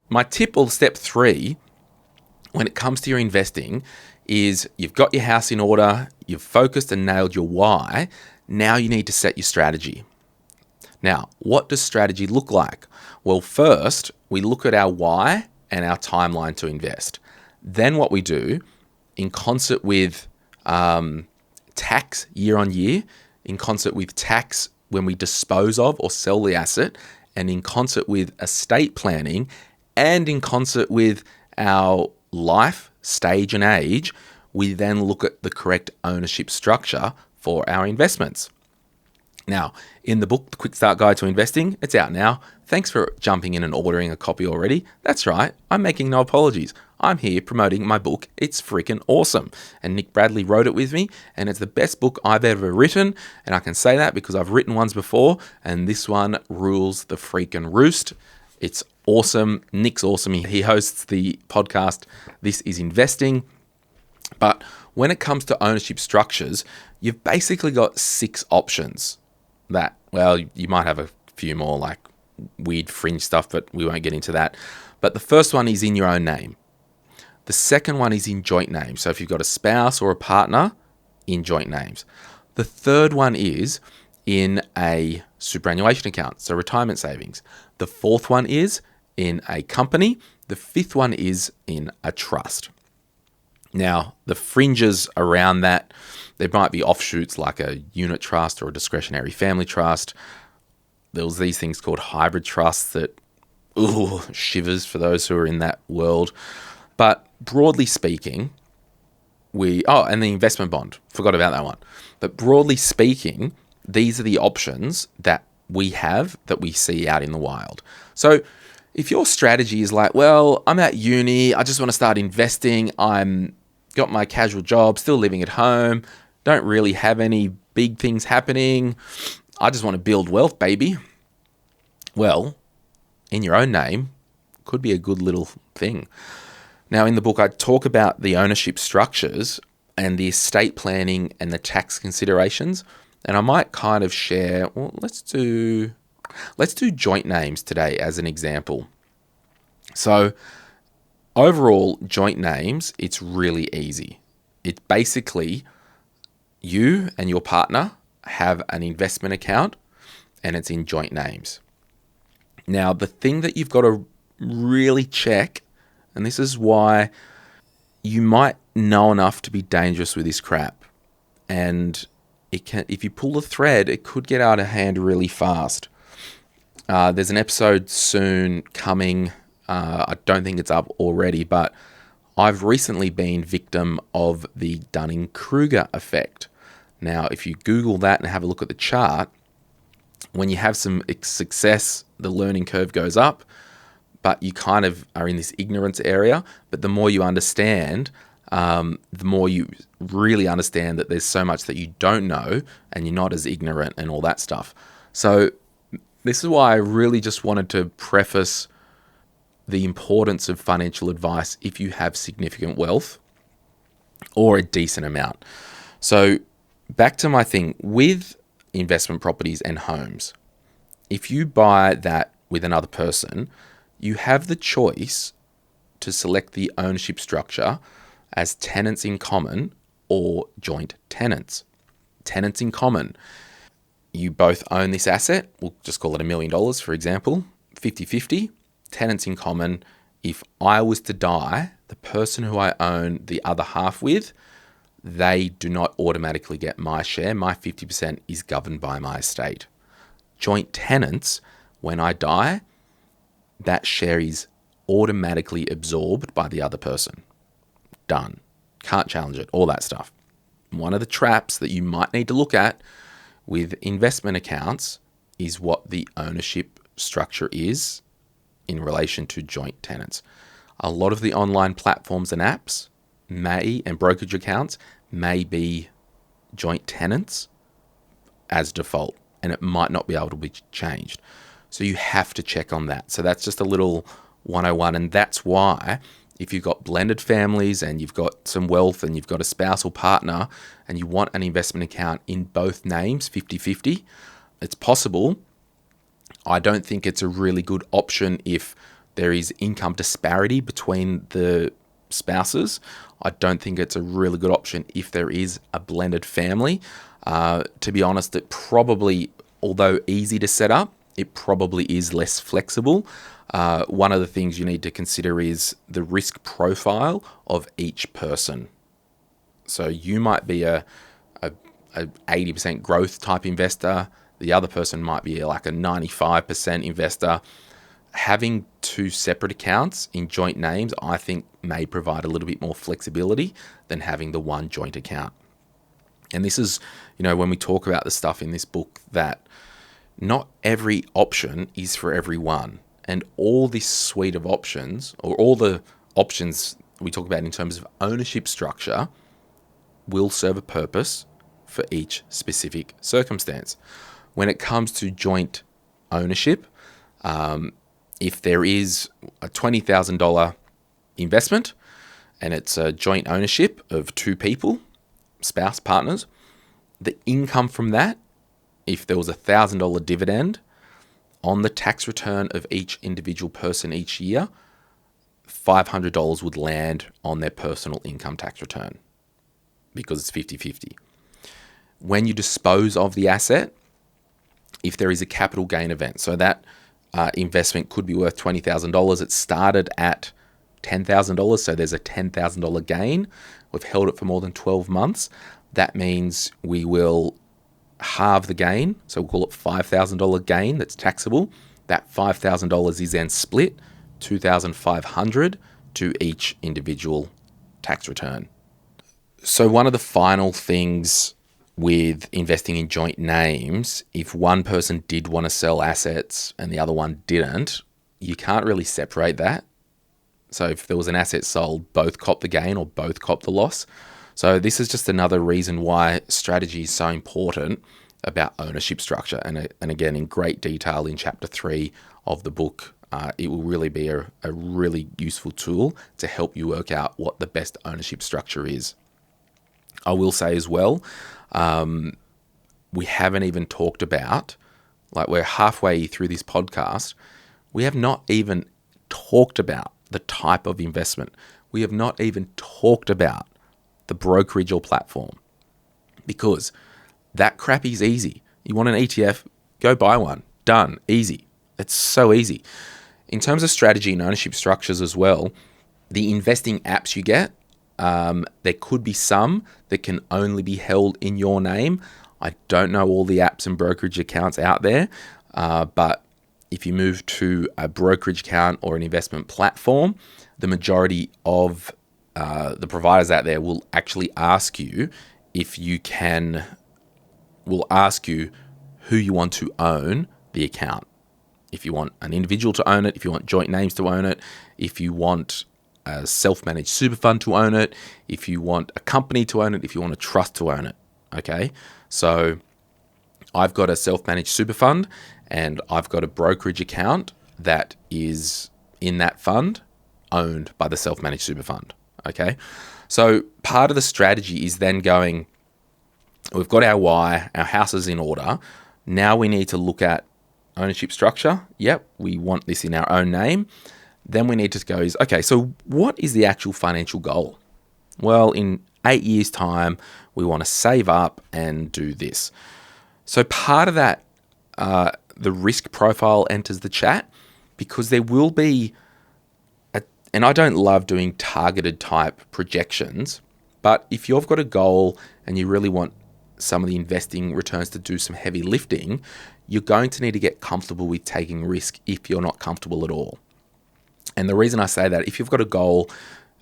My tip, or step 3, when it comes to your investing, is you've got your house in order, you've focused and nailed your why. Now you need to set your strategy. Now, what does strategy look like? Well, first, we look at our why and our timeline to invest. Then what we do, in concert with tax year on year, in concert with tax when we dispose of or sell the asset, and in concert with estate planning, and in concert with our life stage and age, we then look at the correct ownership structure for our investments. Now, in the book, The Quick Start Guide to Investing, it's out now. Thanks for jumping in and ordering a copy already. That's right, I'm making no apologies. I'm here promoting my book. It's freaking awesome. And Nick Bradley wrote it with me, and it's the best book I've ever written. And I can say that because I've written ones before, and this one rules the freaking roost. It's awesome. Nick's awesome. He hosts the podcast, This is Investing. But when it comes to ownership structures, you've basically got 6 options that, well, you might have a few more like weird fringe stuff, but we won't get into that. But the first one is in your own name. The second one is in joint names. So if you've got a spouse or a partner, in joint names. The third one is in a superannuation account, so retirement savings. The fourth one is in a company. The fifth one is in a trust. Now, the fringes around that, there might be offshoots like a unit trust or a discretionary family trust. There was these things called hybrid trusts that, shivers for those who are in that world. But broadly speaking, and the investment bond, forgot about that one. But broadly speaking, these are the options that we have that we see out in the wild. So if your strategy is like, well, I'm at uni, I just want to start investing, I'm got my casual job, still living at home, don't really have any big things happening, I just want to build wealth, baby. Well, in your own name, could be a good little thing. Now, in the book, I talk about the ownership structures and the estate planning and the tax considerations. And I might kind of share, well, let's do joint names today as an example. So overall, joint names, it's really easy. It's basically you and your partner have an investment account and it's in joint names. Now, the thing that you've got to really check, and this is why you might know enough to be dangerous with this crap, and if you pull the thread, it could get out of hand really fast. There's an episode soon coming. I don't think it's up already, but I've recently been victim of the Dunning-Kruger effect. Now, if you Google that and have a look at the chart, when you have some success, the learning curve goes up, but you kind of are in this ignorance area. But the more you understand, the more you really understand that there's so much that you don't know and you're not as ignorant and all that stuff. So this is why I really just wanted to preface the importance of financial advice if you have significant wealth or a decent amount. So back to my thing with investment properties and homes. If you buy that with another person, you have the choice to select the ownership structure as tenants in common or joint tenants. Tenants in common. You both own this asset. We'll just call it $1 million, for example. 50-50. Tenants in common. If I was to die, the person who I own the other half with, they do not automatically get my share. My 50% is governed by my estate. Joint tenants, when I die, that share is automatically absorbed by the other person. Done. Can't challenge it. All that stuff. One of the traps that you might need to look at with investment accounts is what the ownership structure is in relation to joint tenants. A lot of the online platforms and apps and brokerage accounts may be joint tenants as default, and it might not be able to be changed. So you have to check on that. So that's just a little 101. And that's why if you've got blended families and you've got some wealth and you've got a spousal partner and you want an investment account in both names, 50-50, it's possible. I don't think it's a really good option if there is income disparity between the spouses. I don't think it's a really good option if there is a blended family. To be honest, it probably, although easy to set up, it probably is less flexible. One of the things you need to consider is the risk profile of each person. So you might be a 80% growth type investor. The other person might be like a 95% investor. Having two separate accounts in joint names, I think, may provide a little bit more flexibility than having the one joint account. And this is, when we talk about the stuff in this book, that not every option is for everyone. And all this suite of options, or all the options we talk about in terms of ownership structure, will serve a purpose for each specific circumstance. When it comes to joint ownership, if there is a $20,000 investment and it's a joint ownership of two people, spouse, partners, the income from that, if there was a $1,000 dividend on the tax return of each individual person each year, $500 would land on their personal income tax return because it's 50-50. When you dispose of the asset, if there is a capital gain event, so that investment could be worth $20,000. It started at $10,000, so there's a $10,000 gain. We've held it for more than 12 months. That means we will halve the gain, so we'll call it $5,000 gain that's taxable. That $5,000 is then split $2,500 to each individual tax return. So one of the final things with investing in joint names, if one person did want to sell assets and the other one didn't, you can't really separate that. So if there was an asset sold, both cop the gain or both cop the loss. So this is just another reason why strategy is so important about ownership structure. And again, in great detail in chapter 3 of the book, it will really be a really useful tool to help you work out what the best ownership structure is. I will say as well, we haven't even talked about, like we're halfway through this podcast, we have not even talked about the type of investment. We have not even talked about the brokerage or platform, because that crap is easy. You want an ETF, go buy one. Done. Easy. It's so easy. In terms of strategy and ownership structures as well, the investing apps you get, there could be some that can only be held in your name. I don't know all the apps and brokerage accounts out there, but if you move to a brokerage account or an investment platform, the majority of the providers out there will actually ask you will ask you who you want to own the account. If you want an individual to own it, if you want joint names to own it, if you want a self-managed super fund to own it, if you want a company to own it, if you want a trust to own it. Okay, so I've got a self-managed super fund and I've got a brokerage account that is in that fund owned by the self-managed super fund. Okay, so part of the strategy is then going, we've got our why, our house is in order. Now we need to look at ownership structure. Yep, we want this in our own name. Then we need to go, okay, so what is the actual financial goal? Well, in 8 years' time, we want to save up and do this. So part of that, the risk profile enters the chat, because there will be, and I don't love doing targeted type projections, but if you've got a goal and you really want some of the investing returns to do some heavy lifting, you're going to need to get comfortable with taking risk if you're not comfortable at all. And the reason I say that, if you've got a goal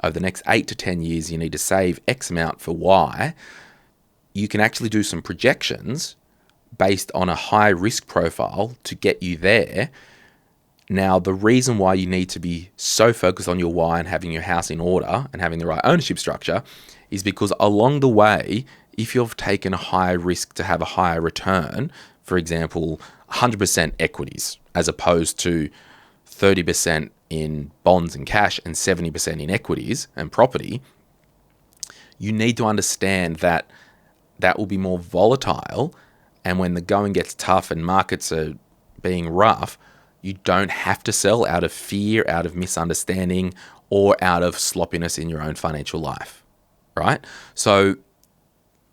over the next 8 to 10 years, you need to save X amount for Y, you can actually do some projections based on a high risk profile to get you there. Now, the reason why you need to be so focused on your why and having your house in order and having the right ownership structure is because along the way, if you've taken a higher risk to have a higher return, for example, 100% equities as opposed to 30% in bonds and cash and 70% in equities and property, you need to understand that that will be more volatile. And when the going gets tough and markets are being rough, You don't have to sell out of fear, out of misunderstanding, or out of sloppiness in your own financial life, right? So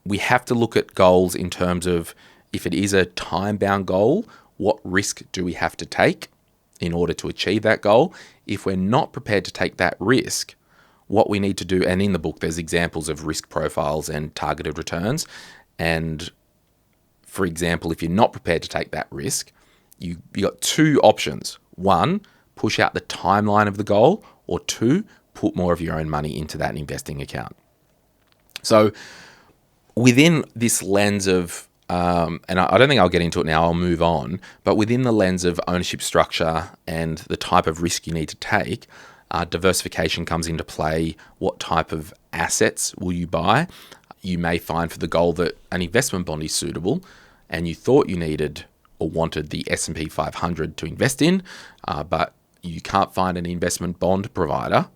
we have to look at goals in terms of, if it is a time-bound goal, what risk do we have to take in order to achieve that goal? If we're not prepared to take that risk, what we need to do, and in the book there's examples of risk profiles and targeted returns. And for example, if you're not prepared to take that risk, you got two options. One, push out the timeline of the goal, or two, put more of your own money into that investing account. So within this lens of, and I don't think I'll get into it now, I'll move on, but within the lens of ownership structure and the type of risk you need to take, diversification comes into play. What type of assets will you buy? You may find for the goal that an investment bond is suitable, and you thought you needed or wanted the S&P 500 to invest in, but you can't find an investment bond provider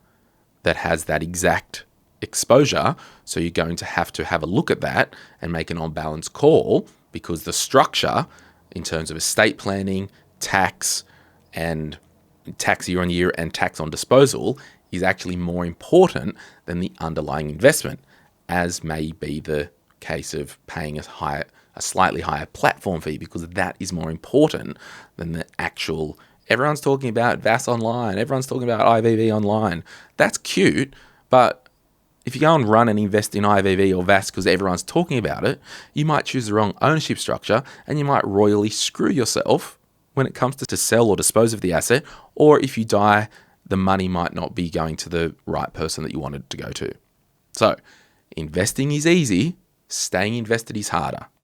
that has that exact exposure. So you're going to have a look at that and make an on-balance call, because the structure in terms of estate planning, tax year on year and tax on disposal is actually more important than the underlying investment, as may be the case of paying a slightly higher platform fee, because that is more important than the actual. Everyone's talking about VAS online. Everyone's talking about IVV online. That's cute, but if you go and run and invest in IVV or VAS because everyone's talking about it, you might choose the wrong ownership structure and you might royally screw yourself when it comes to sell or dispose of the asset. Or if you die, the money might not be going to the right person that you wanted it to go to. So investing is easy. Staying invested is harder.